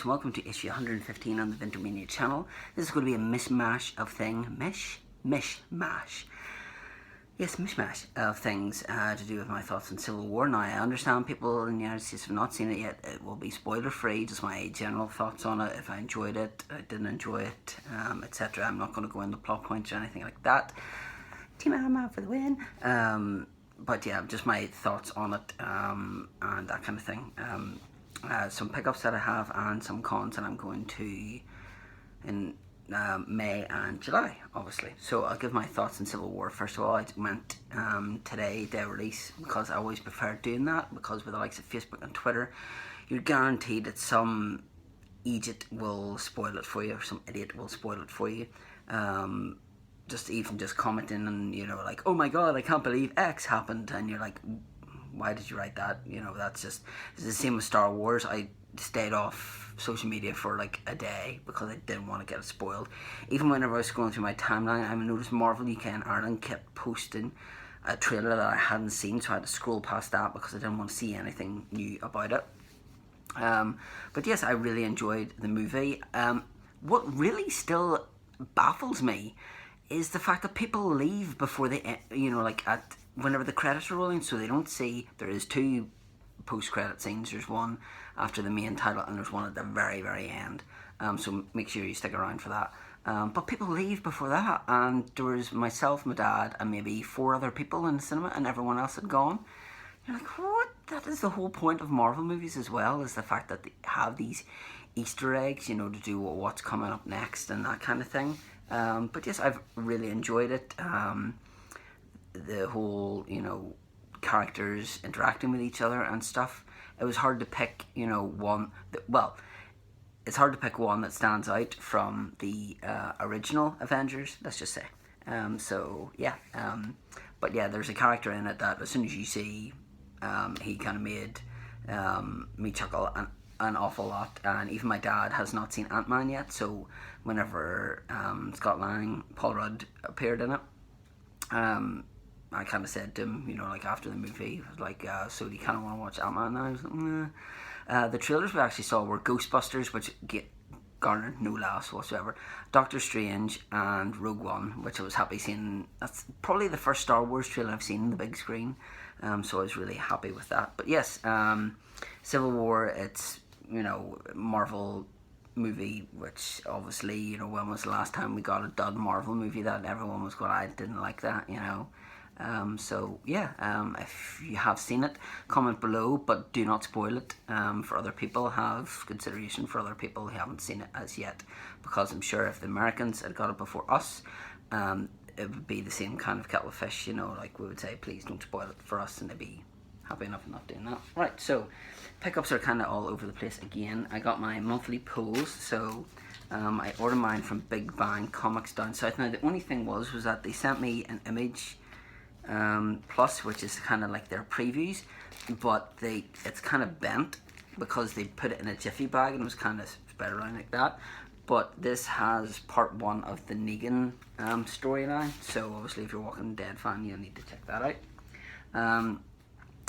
and welcome to issue 115 on the Vintermania channel. This is going to be a mishmash of things to do with my thoughts on Civil War. Now, I understand people in the United States have not seen it yet. It will be spoiler free, just my general thoughts on it, if I enjoyed it, I didn't enjoy it, etc. I'm not going to go into plot points or anything like that. Team Alma for the win. But yeah, just my thoughts on it and that kind of thing. Some pickups that I have and some cons that I'm going to in May and July, obviously. So I'll give my thoughts on Civil War. First of all, I went today, day of release, because I always prefer doing that, because with the likes of Facebook and Twitter, you're guaranteed that some idiot will spoil it for you, or some idiot will spoil it for you. Just commenting and, you know, like, oh my god, I can't believe X happened, and you're like, why did you write that? You know, it's the same with Star Wars. I stayed off social media for like a day because I didn't want to get it spoiled. Even whenever I was scrolling through my timeline, I noticed Marvel UK and Ireland kept posting a trailer that I hadn't seen, so I had to scroll past that because I didn't want to see anything new about it. But yes, I really enjoyed the movie. What really still baffles me is the fact that people leave before they, you know, like whenever the credits are rolling, so they don't see. There is two post-credit scenes. There's one after the main title and there's one at the very, very end. So make sure you stick around for that. But people leave before that, and there was myself, my dad, and maybe 4 other people in the cinema, and everyone else had gone. You're like, what? That is the whole point of Marvel movies as well, is the fact that they have these Easter eggs, you know, to do what's coming up next and that kind of thing. But yes, I've really enjoyed it. The whole, you know, characters interacting with each other and stuff. It was hard to pick, you know, one. It's hard to pick one that stands out from the original Avengers, let's just say. So yeah, but yeah, there's a character in it that as soon as you see, he kind of made me chuckle an awful lot. And even my dad has not seen Ant-Man yet, so whenever Scott Lang, Paul Rudd appeared in it, I kind of said to him, you know, like after the movie, like, so do you kind of want to watch Ant-Man now? I was like, nah. The trailers we actually saw were Ghostbusters, which garnered no laughs whatsoever, Doctor Strange, and Rogue One, which I was happy seeing. That's probably the first Star Wars trailer I've seen on the big screen, so I was really happy with that. But yes, Civil War, it's, you know, Marvel movie, which obviously, you know, when was the last time we got a dud Marvel movie that everyone was going, I didn't like that, you know. So yeah, if you have seen it, comment below, but do not spoil it for other people. Have consideration for other people who haven't seen it as yet, because I'm sure if the Americans had got it before us, it would be the same kind of kettle of fish, you know, like we would say, please don't spoil it for us, and they'd be happy enough not doing that. Right, so pickups are kind of all over the place again. I got my monthly pulls, so I ordered mine from Big Bang Comics down south. Now the only thing was that they sent me an image plus, which is kind of like their previews, but it's kind of bent because they put it in a jiffy bag and it was kind of spread around like that. But this has part 1 of the Negan storyline, so obviously if you're a Walking Dead fan, you'll need to check that out.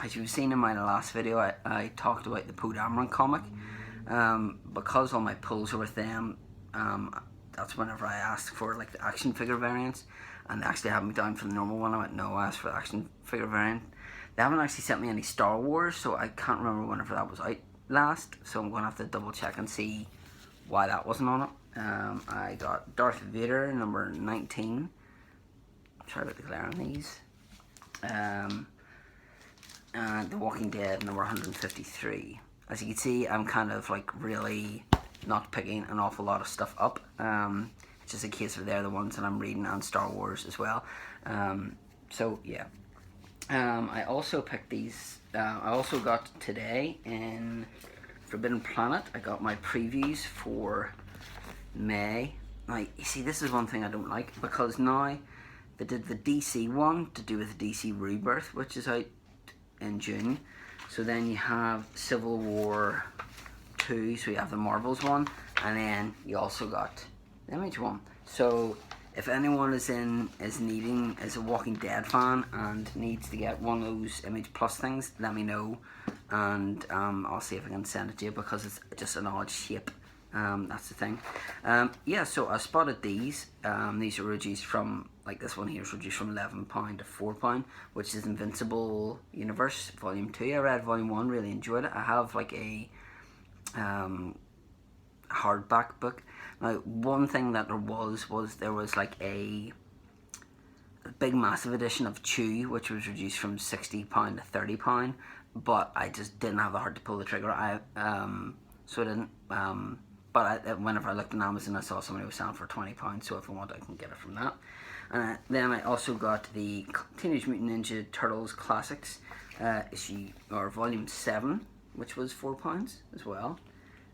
As you've seen in my last video, I talked about the Poe Dameron comic. Because all my pulls are with them, that's whenever I asked for like the action figure variants, and they actually had me down for the normal one. I went, no, I asked for the action figure variant. They haven't actually sent me any Star Wars, so I can't remember whenever that was out last, so I'm going to have to double check and see why that wasn't on it. I got Darth Vader number 19. Sorry about the glare on these. And The Walking Dead number 153. As you can see, I'm kind of like really not picking an awful lot of stuff up. It's just a case of they're the ones that I'm reading, and Star Wars as well. So yeah. I also picked these. I also got today in Forbidden Planet, I got my previews for May. Now, you see, this is one thing I don't like, because now they did the DC one to do with DC Rebirth, which is out in June. So then you have Civil War 2, so you have the Marvels one, and then you also got the Image one. So if anyone is a Walking Dead fan and needs to get one of those Image Plus things, let me know, and I'll see if I can send it to you, because it's just an odd shape That's the thing. Yeah, so I spotted these. These are reduced from, like this one here is reduced from £11 to £4, which is Invincible Universe Volume 2. I read Volume 1, really enjoyed it. I have like a hardback book. Now, one thing that there was like a big massive edition of Chew, which was reduced from £60 to £30, but I just didn't have the heart to pull the trigger. So I didn't. But whenever I looked on Amazon, I saw somebody was selling for £20. So if I want, I can get it from that. Then I also got the Teenage Mutant Ninja Turtles Classics issue or Volume 7, which was £4 as well.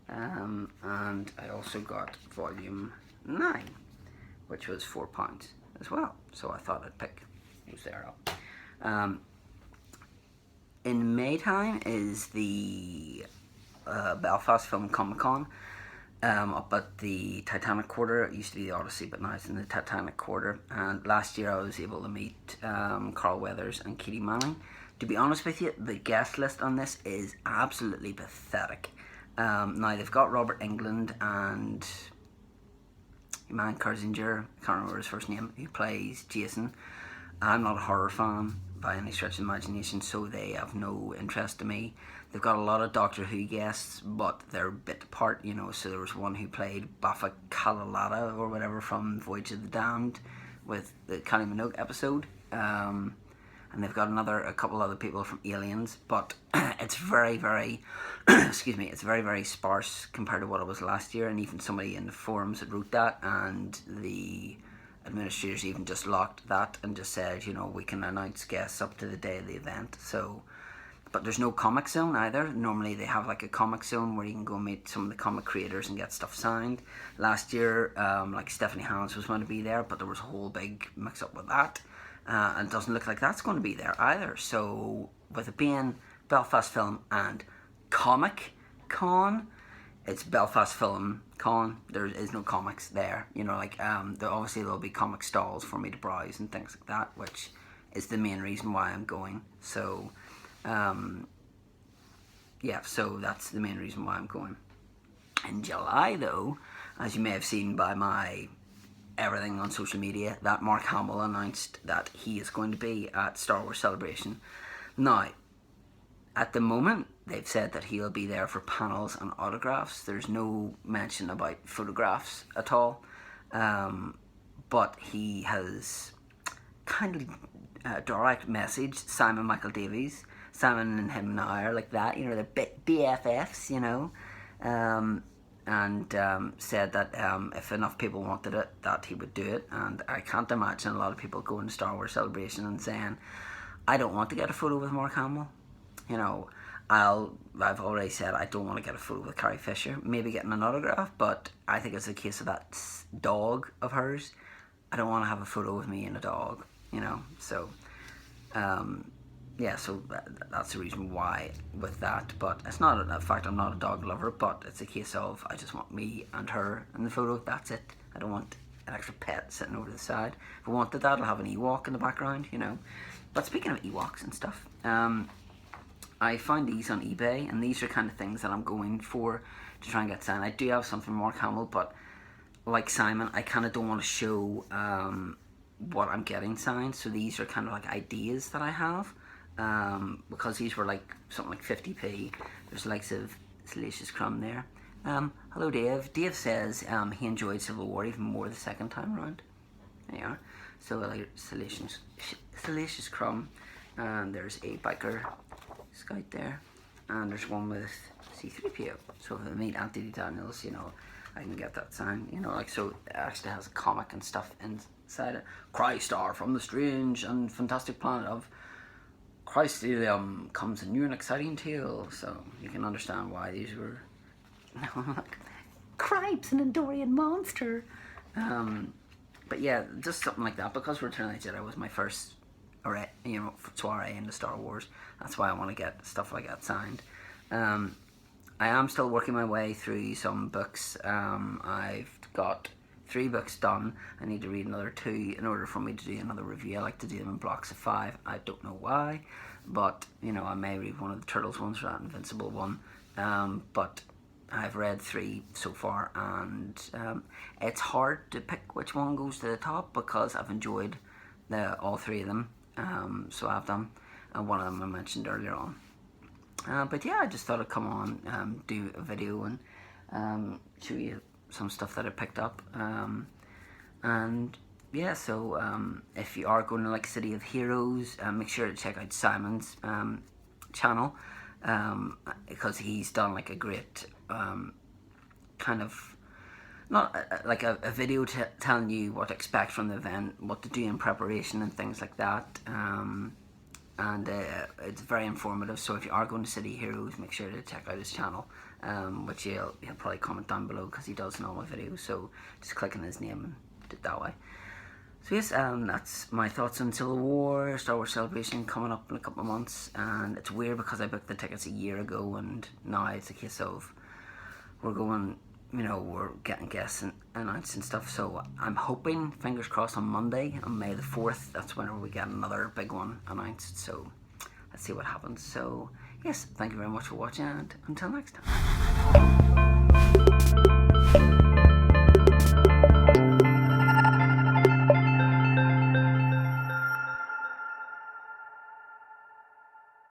And I also got Volume 9, which was £4 as well. So I thought I'd pick who's there up. In May time is the Belfast Film Comic Con up at the Titanic Quarter. It used to be the Odyssey, but now it's in the Titanic Quarter. And last year I was able to meet Carl Weathers and Katie Manning. To be honest with you, the guest list on this is absolutely pathetic. Now they've got Robert Englund and man Kersinger, I can't remember his first name, who plays Jason. I'm not a horror fan by any stretch of the imagination, so they have no interest to me. They've got a lot of Doctor Who guests, but they're a bit apart, you know. So there was one who played Baffa Kalalata or whatever from Voyage of the Damned with the Kylie Minogue episode. And they've got a couple other people from Aliens, but it's very, very, excuse me, it's very, very sparse compared to what it was last year. And even somebody in the forums that wrote that, and the administrators even just locked that and just said, you know, we can announce guests up to the day of the event. So, but there's no comic zone either. Normally they have like a comic zone where you can go meet some of the comic creators and get stuff signed. Last year, like Stephanie Hans was going to be there, but there was a whole big mix up with that. And it doesn't look like that's going to be there either. So with it being Belfast Film and Comic Con, it's Belfast Film Con. There is no comics there. You know, like there'll be comic stalls for me to browse and things like that, which is the main reason why I'm going. So, yeah, so that's the main reason why I'm going. In July, though, as you may have seen by my everything on social media, that Mark Hamill announced that he is going to be at Star Wars Celebration. Now, at the moment, they've said that he'll be there for panels and autographs. There's no mention about photographs at all. But he has kindly direct messaged Simon Michael Davies. Simon and him now are like that, you know, they're BFFs, you know. And said that if enough people wanted it, that he would do it. And I can't imagine a lot of people going to Star Wars Celebration and saying, I don't want to get a photo with Mark Hamill. You know, I've already said I don't want to get a photo with Carrie Fisher. Maybe getting an autograph, but I think it's a case of that dog of hers. I don't want to have a photo with me and a dog, you know. So, yeah, so that's the reason why with that. But it's not a fact I'm not a dog lover, but it's a case of I just want me and her in the photo. That's it. I don't want an extra pet sitting over the side. If I wanted that, I'll have an Ewok in the background, you know. But speaking of Ewoks and stuff, I found these on eBay, and these are kind of things that I'm going for to try and get signed. I do have something from Mark Hamill, but like Simon, I kind of don't want to show what I'm getting signed. So these are kind of like ideas that I have. Because these were like something like 50p. There's the likes of Salacious Crumb there. Hello Dave. Dave says he enjoyed Civil War even more the second time around. There you are. So like Salacious Crumb. And there's a biker scout there. And there's one with C-3PO. So if I meet Anthony Daniels, you know, I can get that sign. You know, like, so it actually has a comic and stuff inside it. Crystar from the strange and fantastic planet of Crystalium comes a new and exciting tale, so you can understand why these were like Cripes, an Endorian monster. But yeah, just something like that, because Return of the Jedi was my first soiree into Star Wars. That's why I want to get stuff like that signed. I am still working my way through some books. I've got 3 books done. I need to read another 2 in order for me to do another review. I like to do them in blocks of 5. I don't know why, but you know, I may read one of the Turtles ones or that Invincible one. But I've read 3 so far, and it's hard to pick which one goes to the top because I've enjoyed all 3 of them. So I've done, and one of them I mentioned earlier on. But yeah, I just thought I'd come on, do a video and show you some stuff that I picked up. And yeah, so if you are going to like City of Heroes, make sure to check out Simon's channel, because he's done like a great kind of, not like a video telling you what to expect from the event, what to do in preparation and things like that. And it's very informative, so if you are going to City Heroes, make sure to check out his channel, which he'll probably comment down below because he does in all my videos, so just click on his name and do it that way. So yes, that's my thoughts on Civil War, Star Wars Celebration coming up in a couple of months. And it's weird because I booked the tickets a year ago, and now it's a case of we're going, you know, we're getting guests announced and stuff. So I'm hoping, fingers crossed, on Monday, on May the 4th, that's whenever we get another big one announced. So let's see what happens. So yes, thank you very much for watching, and until next time.